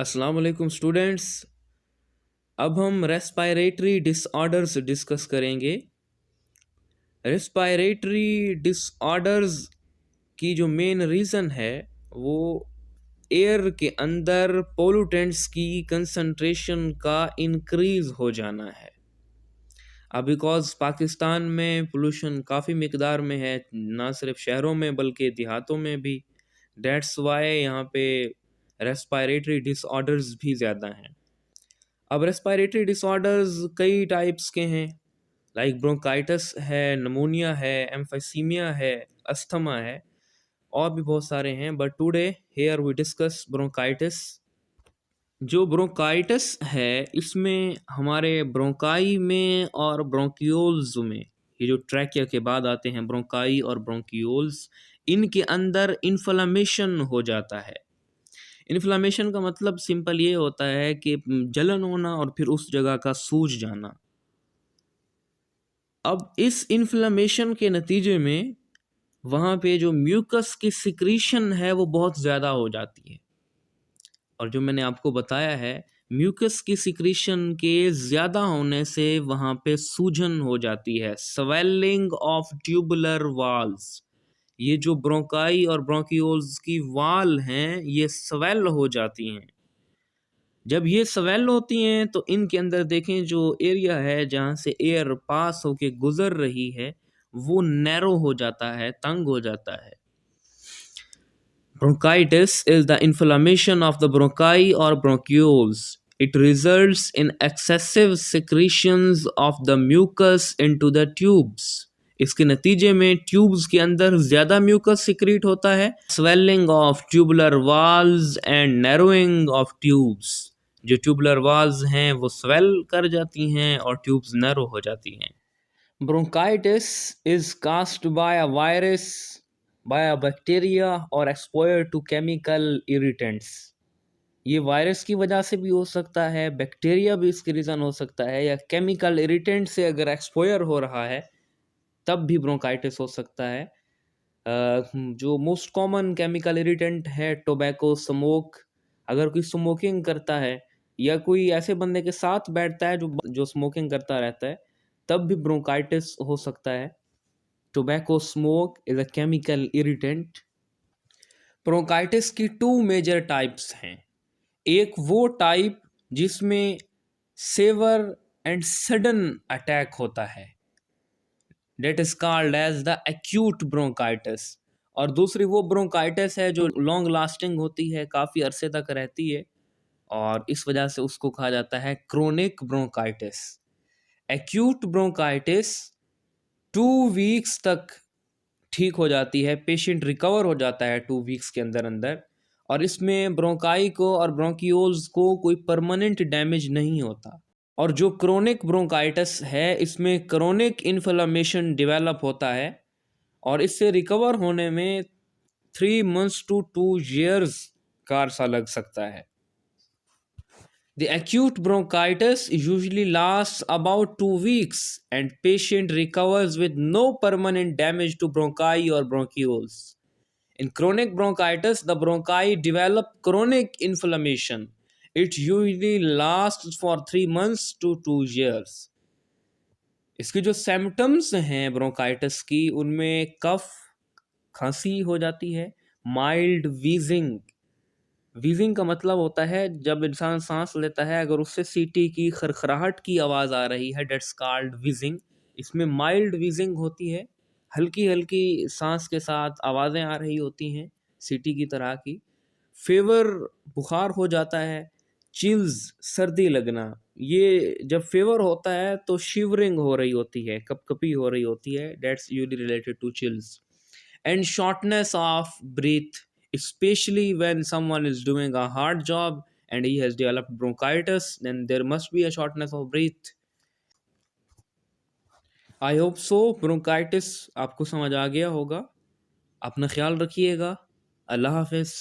अस्सलाम वालेकुम स्टूडेंट्स। अब हम रेस्पायरेटरी डिसऑर्डर्स डिस्कस करेंगे। रेस्पायरेटरी डिसऑर्डर्स की जो मेन रीज़न है वो एयर के अंदर पोल्यूटेंट्स की कंसंट्रेशन का इंक्रीज़ हो जाना है। अब बिकॉज़ पाकिस्तान में पोल्यूशन काफ़ी मिकदार में है, ना सिर्फ शहरों में बल्कि देहातों में भी। दैट्स वाई यहाँ पे रेस्पायरेटरी डिसऑर्डर्स भी ज़्यादा हैं। अब रेस्पायरेटरी डिसऑर्डर्स कई टाइप्स के हैं, लाइक ब्रोंकाइटिस है, नमोनिया है, एम्फाइसीमिया है, अस्थमा है, और भी बहुत सारे हैं। But today here we discuss bronchitis. जो ब्रोंकाइटिस है इसमें हमारे ब्रोंकाई में और ब्रोंक्यूल्स में, ये जो ट्रैकिया के बाद आते हैं ब्रोंकाई और ब्रोंक्यूल्स, इनके अंदर इन्फ्लेमेशन हो जाता है। इन्फ्लेमेशन का मतलब सिंपल ये होता है कि जलन होना और फिर उस जगह का सूज जाना। अब इस इन्फ्लेमेशन के नतीजे में वहाँ पे जो म्यूकस की सिक्रीशन है वो बहुत ज़्यादा हो जाती है, और जो मैंने आपको बताया है म्यूकस की सिक्रीशन के ज़्यादा होने से वहाँ पे सूजन हो जाती है, स्वेलिंग ऑफ ट्यूबुलर वाल्स। ये जो ब्रोंकाई और ब्रोंक्यूल्स की वाल हैं ये स्वेल हो जाती हैं। जब ये स्वेल होती हैं तो इनके अंदर देखें जो एरिया है जहाँ से एयर पास होके गुजर रही है वो नैरो हो जाता है, तंग हो जाता है। Bronchitis is the inflammation of the bronchi or bronchioles. It results in excessive secretions of the mucus into the tubes. इसके नतीजे में ट्यूब्स के अंदर ज़्यादा म्यूकस सिक्रीट होता है, swelling of tubular walls and narrowing of tubes. जो tubular walls हैं वो स्वेल कर जाती हैं और ट्यूब्स नैरो हो जाती हैं। Bronchitis is caused by a virus, by a bacteria और एक्सपोयर टू केमिकल इरिटेंट्स। ये वायरस की वजह से भी हो सकता है, बैक्टीरिया भी इसके रीज़न हो सकता है, या केमिकल इरिटेंट से अगर एक्सपोयर हो रहा है तब भी ब्रोंकाइटिस हो सकता है। जो मोस्ट कॉमन केमिकल इरिटेंट है टोबैको, स्मोक। अगर कोई स्मोकिंग करता है या कोई ऐसे बंदे के साथ बैठता है जो स्मोकिंग करता रहता है तब भी ब्रोंकाइटिस हो सकता है। Tobacco smoke is a chemical irritant. Bronchitis की टू मेजर टाइप्स हैं। एक वो टाइप जिसमें सेवर एंड सडन अटैक होता है, that is called as the acute bronchitis. और दूसरी वो ब्रोंकाइटिस है जो लॉन्ग लास्टिंग होती है, काफ़ी अरसे तक रहती है, और इस वजह से उसको कहा जाता है chronic bronchitis. Acute bronchitis 2 weeks तक ठीक हो जाती है, पेशेंट रिकवर हो जाता है 2 वीक्स के अंदर अंदर, और इसमें ब्रोंकाई को और ब्रोंक्यूल्स को कोई परमानेंट डैमेज नहीं होता। और जो क्रोनिक ब्रोंकाइटिस है इसमें क्रोनिक इन्फ्लेमेशन डेवलप होता है, और इससे रिकवर होने में 3 months to 2 years का अरसा लग सकता है। The acute bronchitis usually lasts about 2 weeks and patient recovers with no permanent damage to bronchi or bronchioles. In chronic bronchitis, the bronchi develop chronic inflammation. It usually lasts for 3 months to 2 years. इसकी जो symptoms हैं bronchitis की, उनमें कफ, खांसी हो जाती है, mild wheezing. Wheezing का मतलब होता है जब इंसान सांस लेता है अगर उससे सीटी की खरखराहट की आवाज़ आ रही है, डेट्स कॉल्ड वीजिंग। इसमें माइल्ड वीजिंग होती है, हल्की हल्की सांस के साथ आवाज़ें आ रही होती हैं सीटी की तरह की। फेवर, बुखार हो जाता है, चिल्स, सर्दी लगना। ये जब फेवर होता है तो शिवरिंग हो रही होती है, कपकपी हो रही होती है, that's usually related to chills. And shortness of breath, especially when someone is doing a hard job and he has developed bronchitis, then there must be a shortness of breath. I hope so bronchitis आपको समझ आ गया होगा। अपना ख्याल रखिएगा। अल्लाह हाफिज़।